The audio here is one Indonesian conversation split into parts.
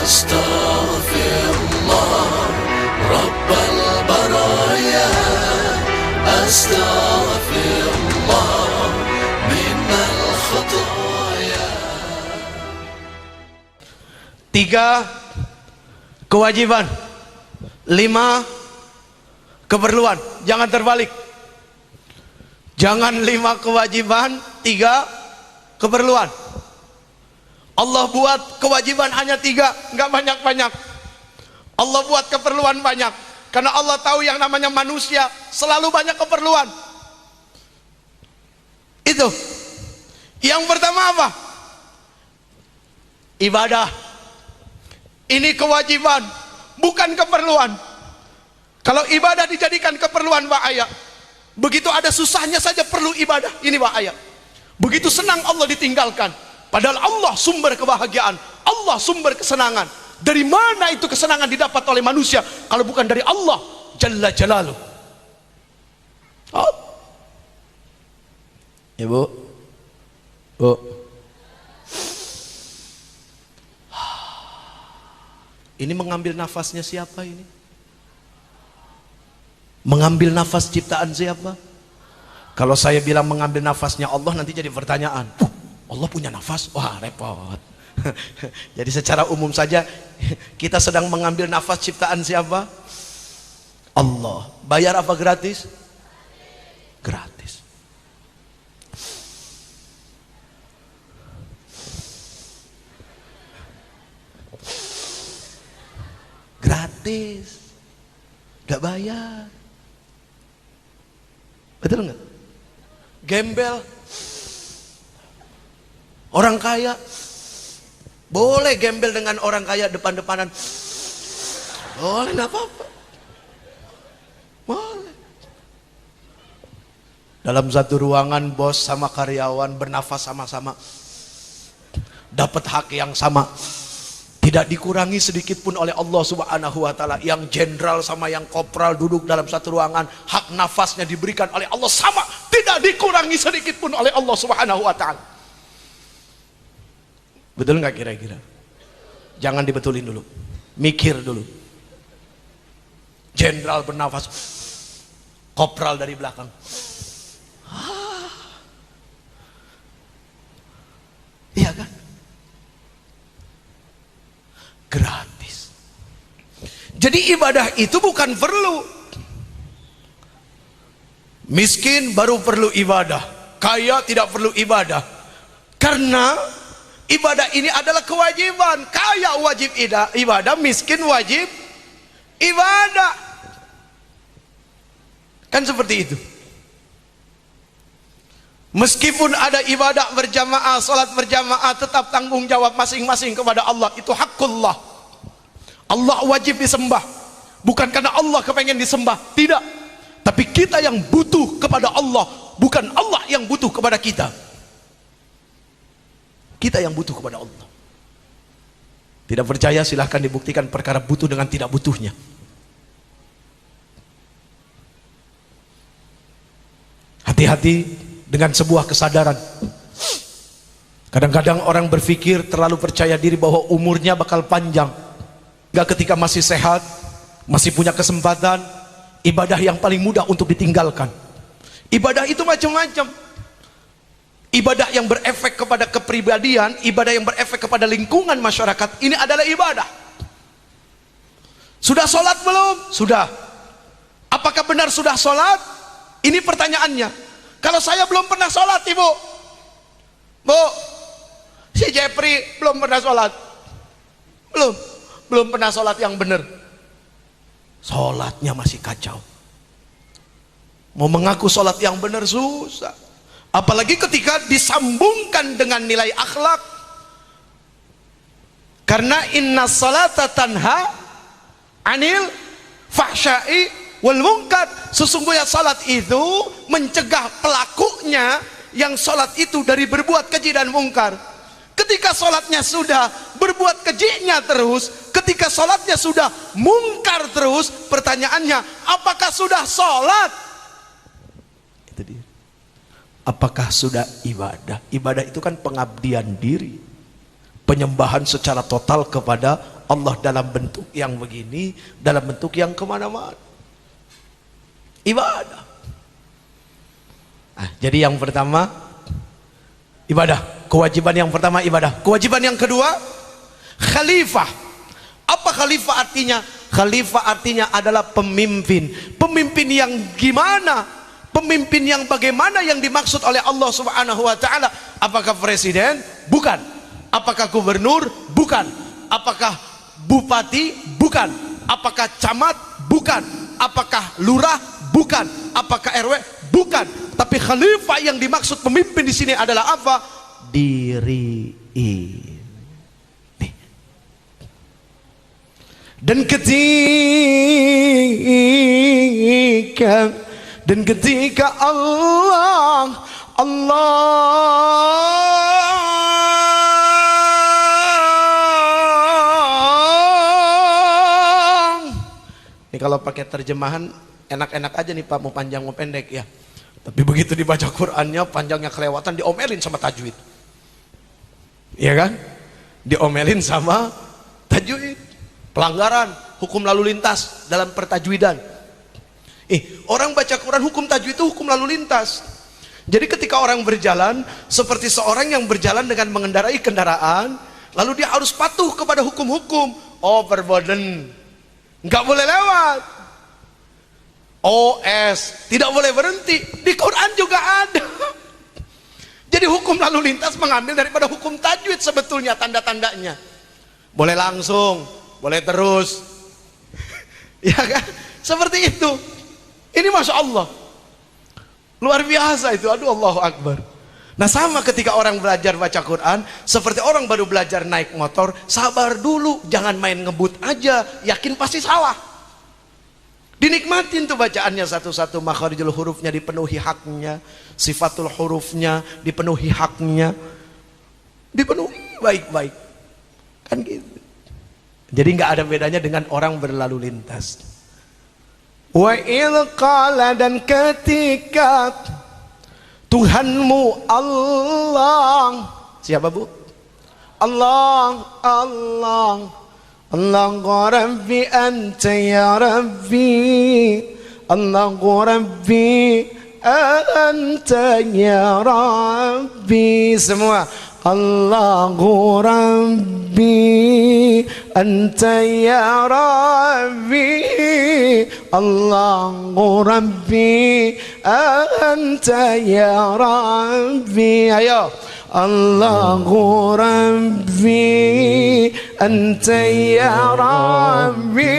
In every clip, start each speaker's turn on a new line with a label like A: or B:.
A: Astaghfirullah Rabbal baraya, Astaghfirullah minal khataya.
B: 3 kewajiban, 5 keperluan. Jangan terbalik. Jangan 5 kewajiban, 3 keperluan. Allah buat kewajiban hanya 3, nggak banyak-banyak. Allah buat keperluan banyak, karena Allah tahu yang namanya manusia selalu banyak keperluan. Itu yang pertama apa? Ibadah. Ini kewajiban, bukan keperluan. Kalau ibadah dijadikan keperluan bahaya. Begitu ada susahnya saja perlu ibadah, ini bahaya. Begitu senang Allah ditinggalkan, padahal Allah sumber kebahagiaan, Allah sumber kesenangan. Dari mana itu kesenangan didapat oleh manusia kalau bukan dari Allah Jalla Jalaluh? Oh. Ibu, Bu, ini mengambil nafasnya siapa ini? Mengambil nafas ciptaan siapa? Kalau saya bilang mengambil nafasnya Allah, nanti jadi pertanyaan, Allah punya nafas? Wah, repot. Jadi secara umum saja, kita sedang mengambil nafas ciptaan siapa? Allah. Bayar apa gratis? Gratis. Gratis, gak bayar. Betul nggak? Gembel, orang kaya boleh gembel dengan orang kaya depan-depanan, boleh, nggak apa-apa, boleh. Dalam satu ruangan bos sama karyawan bernafas sama-sama, dapat hak yang sama, tidak dikurangi sedikit pun oleh Allah Subhanahu wa ta'ala. Yang jenderal sama yang kopral duduk dalam satu ruangan, hak nafasnya diberikan oleh Allah sama, tidak dikurangi sedikit pun oleh Allah Subhanahu wa ta'ala. Betul nggak kira-kira? Jangan dibetulin dulu, mikir dulu. Jenderal bernafas, kopral dari belakang. Iya kan? Gratis. Jadi ibadah itu bukan perlu. Miskin baru perlu ibadah, kaya tidak perlu ibadah. Karena ibadah ini adalah kewajiban. Kaya wajib ibadah, miskin wajib ibadah. Kan seperti itu. Meskipun ada ibadah berjamaah, salat berjamaah, tetap tanggung jawab masing-masing kepada Allah. Itu hakullah. Allah wajib disembah, bukan karena Allah kepengen disembah, tidak. Tapi kita yang butuh kepada Allah, bukan Allah yang butuh kepada kita. Kita yang butuh kepada Allah. Tidak percaya silahkan dibuktikan perkara butuh dengan tidak butuhnya. Hati-hati dengan sebuah kesadaran. Kadang-kadang orang berpikir terlalu percaya diri bahwa umurnya bakal panjang. Gak, ketika masih sehat, masih punya kesempatan, ibadah yang paling mudah untuk ditinggalkan. Ibadah itu macam-macam. Ibadah yang berefek kepada kepribadian, ibadah yang berefek kepada lingkungan masyarakat, ini adalah ibadah. Sudah sholat belum? Sudah. Apakah benar sudah sholat? Ini pertanyaannya. Kalau saya belum pernah sholat, ibu, bu, si Jepri belum pernah sholat, belum pernah sholat yang benar, sholatnya masih kacau. Mau mengaku sholat yang benar susah, apalagi ketika disambungkan dengan nilai akhlak. Karena inna sholata tanha anil fahsyai wal munkar. Sesungguhnya salat itu mencegah pelakunya yang salat itu dari berbuat keji dan mungkar. Ketika salatnya sudah berbuat kejinya terus, ketika salatnya sudah mungkar terus, pertanyaannya, apakah sudah salat? Itu dia. Apakah sudah ibadah? Ibadah itu kan pengabdian diri, penyembahan secara total kepada Allah dalam bentuk yang begini, dalam bentuk yang kemana-mana. Ibadah. Jadi yang pertama ibadah, kewajiban yang pertama ibadah. Kewajiban yang kedua khalifah. Apa khalifah artinya? Khalifah artinya adalah pemimpin. Pemimpin yang gimana? Pemimpin yang bagaimana yang dimaksud oleh Allah Subhanahu wa taala? Apakah presiden? Bukan. Apakah gubernur? Bukan. Apakah bupati? Bukan. Apakah camat? Bukan. Apakah lurah? Bukan. Apakah RW? Bukan. Tapi khalifah yang dimaksud pemimpin di sini adalah apa? Diriin. Dan ketika Allah ini kalau pakai terjemahan enak-enak aja nih Pak, mau panjang mau pendek ya. Tapi begitu dibaca Qur'annya panjangnya kelewatan, diomelin sama tajwid. Iya kan? Diomelin sama tajwid. Pelanggaran hukum lalu lintas dalam pertajwidan. Orang baca Quran hukum tajwid itu hukum lalu lintas. Jadi ketika orang berjalan seperti seorang yang berjalan dengan mengendarai kendaraan, lalu dia harus patuh kepada hukum-hukum. Overburden, nggak boleh lewat. OS, tidak boleh berhenti. Di Quran juga ada. Jadi hukum lalu lintas mengambil daripada hukum tajwid sebetulnya tanda-tandanya. Boleh langsung, boleh terus. Ya kan? Seperti itu. Ini Masya Allah. Luar biasa itu. Aduh, Allahu Akbar. Nah sama ketika orang belajar baca Quran, seperti orang baru belajar naik motor, sabar dulu, jangan main ngebut aja, yakin pasti salah. Dinikmatin tuh bacaannya satu-satu, makharijul hurufnya dipenuhi haknya, sifatul hurufnya dipenuhi haknya, dipenuhi baik-baik. Kan gitu. Jadi nggak ada bedanya dengan orang berlalu lintas. Wa il qala, dan ketika Tuhanmu Allah, siapa Bu? Allah, Allah, Allah Rabbi anta ya Rabbi, Allah Rabbi anta ya Rabbi, semua. Allahu Rabbi anta ya Rabbi, Allahu Rabbi anta ya Rabbi. Ayo. Allahu Rabbi anta ya Rabbi,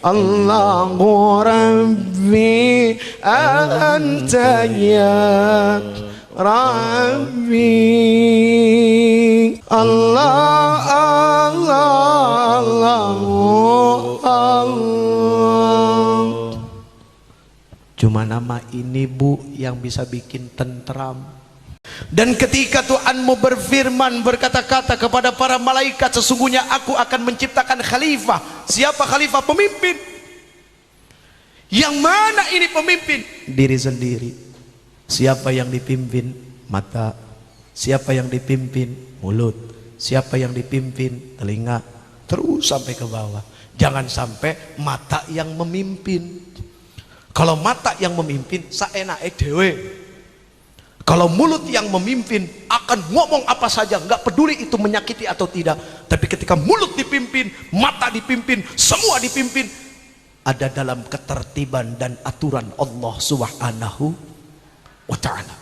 B: Allahu Rabbi anta ya Rabbi. Allah, Allah, Allah. Cuma nama ini Bu yang bisa bikin tentram. Dan ketika Tuhanmu berfirman, berkata-kata kepada para malaikat, sesungguhnya aku akan menciptakan khalifah. Siapa khalifah? Pemimpin. Yang mana ini pemimpin? Diri sendiri. Siapa yang dipimpin? Mata. Siapa yang dipimpin? Mulut. Siapa yang dipimpin? Telinga. Terus sampai ke bawah. Jangan sampai mata yang memimpin. Kalau mata yang memimpin, saenake dhewe. Kalau mulut yang memimpin akan ngomong apa saja, nggak peduli itu menyakiti atau tidak. Tapi ketika mulut dipimpin, mata dipimpin, semua dipimpin, ada dalam ketertiban dan aturan Allah Subhanahu wa ta'ala.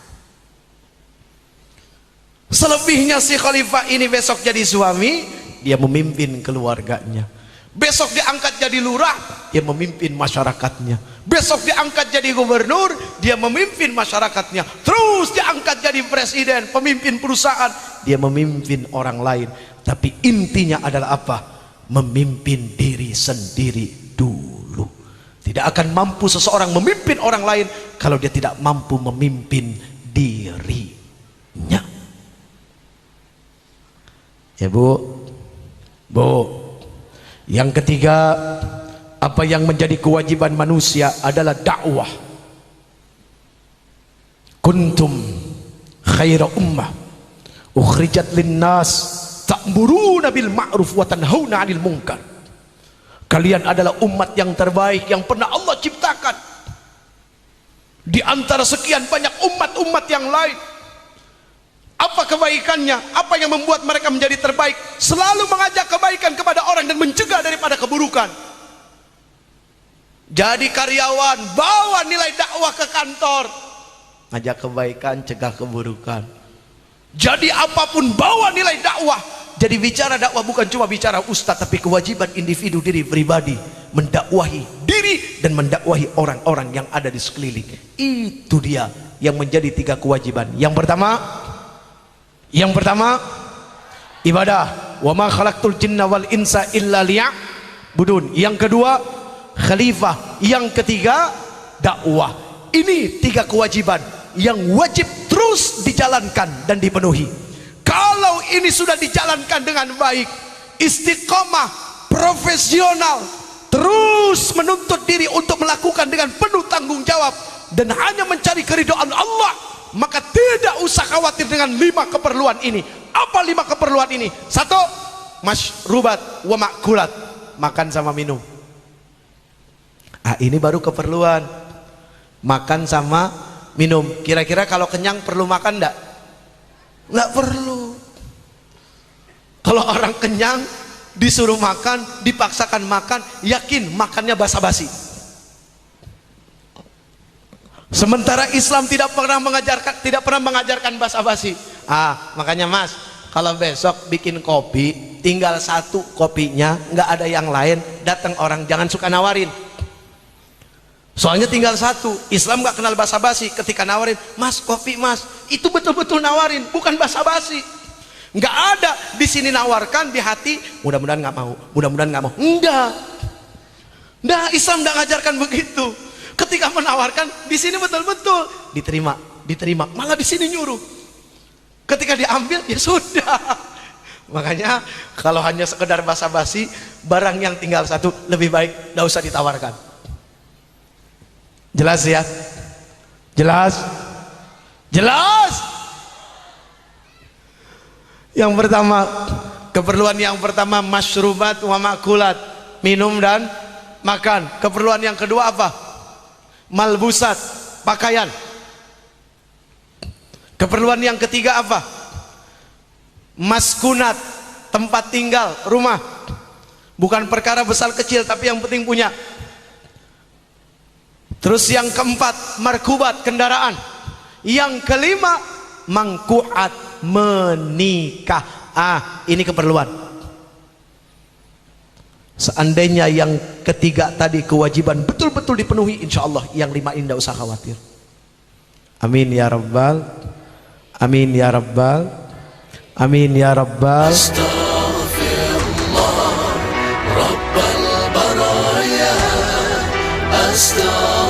B: Selebihnya si khalifah ini besok jadi suami, dia memimpin keluarganya. Besok diangkat jadi lurah, dia memimpin masyarakatnya. Besok diangkat jadi gubernur, dia memimpin masyarakatnya. Terus diangkat jadi presiden, pemimpin perusahaan, dia memimpin orang lain. Tapi intinya adalah apa? Memimpin diri sendiri dulu. Tidak akan mampu seseorang memimpin orang lain kalau dia tidak mampu memimpin dirinya. Ya Bu, Bu. Yang ketiga, apa yang menjadi kewajiban manusia adalah dakwah. Kuntum khaira ummah ukhrijat linnas ta'muruna bil ma'ruf wa tanhauna 'anil munkar. Kalian adalah umat yang terbaik yang pernah Allah ciptakan di antara sekian banyak umat-umat yang lain. Apa kebaikannya? Apa yang membuat mereka menjadi terbaik? Selalu mengajak kebaikan kepada orang dan mencegah daripada keburukan. Jadi karyawan, bawa nilai dakwah ke kantor, ngajak kebaikan, cegah keburukan. Jadi apapun bawa nilai dakwah. Jadi bicara dakwah bukan cuma bicara ustaz, tapi kewajiban individu diri pribadi mendakwahi diri dan mendakwahi orang-orang yang ada di sekeliling. Itu dia yang menjadi 3 kewajiban. Yang pertama ibadah. Wa ma khalaqtul jinna wal insa illa liya'budun. Yang kedua khalifah. Yang ketiga dakwah. Ini 3 kewajiban yang wajib terus dijalankan dan dipenuhi. Kalau ini sudah dijalankan dengan baik, istiqomah, profesional, terus menuntut diri untuk melakukan dengan penuh tanggung jawab dan hanya mencari keridhaan Allah, maka tidak usah khawatir dengan 5 keperluan ini. Apa 5 keperluan ini? 1, masyrubat wa makulat, makan sama minum. Ini baru keperluan, makan sama minum. Kira-kira kalau kenyang perlu makan enggak? Nggak perlu. Kalau orang kenyang disuruh makan, dipaksakan makan, yakin makannya basa-basi. Sementara Islam tidak pernah mengajarkan basa-basi. Makanya Mas, kalau besok bikin kopi, tinggal 1 kopinya, nggak ada yang lain, datang orang jangan suka nawarin. Soalnya tinggal 1. Islam nggak kenal basa-basi. Ketika nawarin, Mas kopi Mas, itu betul-betul nawarin, bukan basa-basi. Nggak ada di sini nawarkan di hati, mudah-mudahan nggak mau, mudah-mudahan nggak mau. Enggak. Islam nggak ngajarkan begitu. Ketika menawarkan di sini betul-betul diterima, malah di sini nyuruh. Ketika diambil ya sudah. Makanya kalau hanya sekedar basa-basi, barang yang tinggal 1 lebih baik nggak usah ditawarkan. Jelas ya? Jelas? Yang pertama, keperluan yang pertama masyrubat wa makulat, minum dan makan. Keperluan yang kedua apa? Malbusat, pakaian. Keperluan yang ketiga apa? Maskunat, tempat tinggal, rumah. Bukan perkara besar kecil, tapi yang penting punya. Terus yang keempat, markubat, kendaraan. Yang kelima, mangkuat, menikah. Ini keperluan. Seandainya yang ketiga tadi kewajiban betul-betul dipenuhi, insya Allah yang 5 ini tidak usah khawatir. Amin ya rabbal, amin ya rabbal, amin ya rabbal.
A: Astaghfirullah Rabbal baraya, astaghfirullah